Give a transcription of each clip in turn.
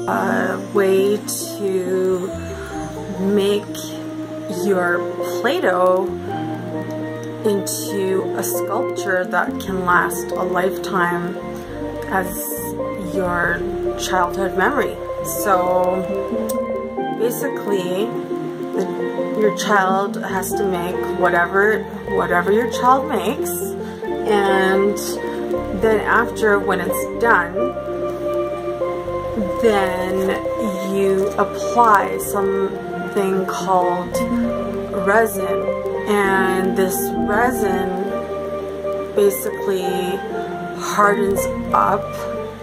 A way to make your Play-Doh into a sculpture that can last a lifetime as your childhood memory. So basically, your child has to make whatever your child makes, and then after, when it's done, then you apply something called resin, and this resin basically hardens up,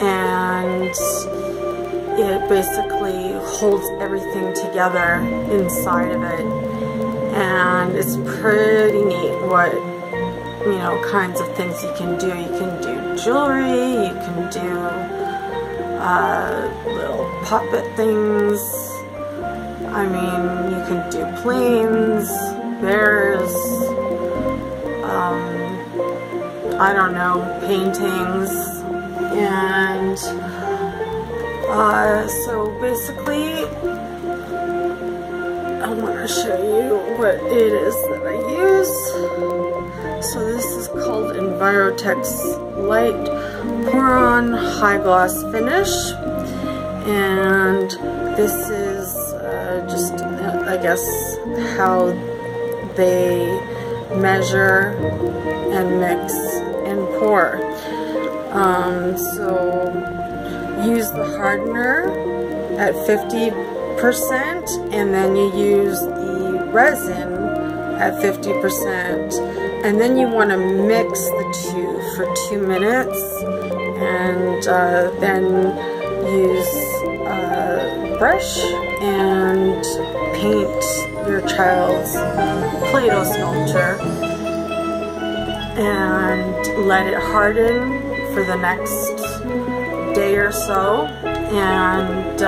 and it basically holds everything together inside of it. And it's pretty neat what, kinds of things you can do. You can do jewelry, you can do little puppet things. I mean, you can do planes, bears, I don't know, paintings. And so basically, I want to show you what it is that I use. So this is called Envirotex Light Pour-On High Gloss Finish, and this is just, I guess, how they measure and mix and pour. So use the hardener at 50%, and then you use the resin at 50%, and then you want to mix the two for 2 minutes, and then use a brush and paint your child's Play-Doh sculpture and let it harden for the next day or so, and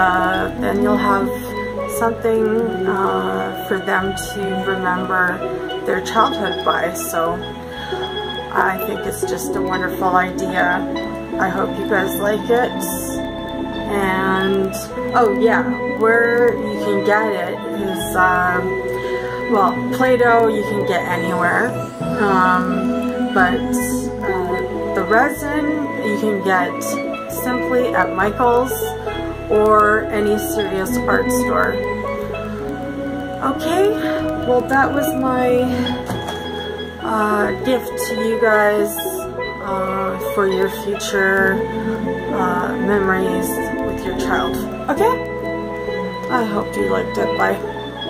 then you'll have something for them to remember their childhood by. So I think it's just a wonderful idea. I hope you guys like it. And oh yeah, where you can get it is, well, Play-Doh you can get anywhere, but the resin you can get simply at Michael's or any serious art store. Okay, well, that was my gift to you guys for your future memories with your child. Okay? I hope you liked it. Bye.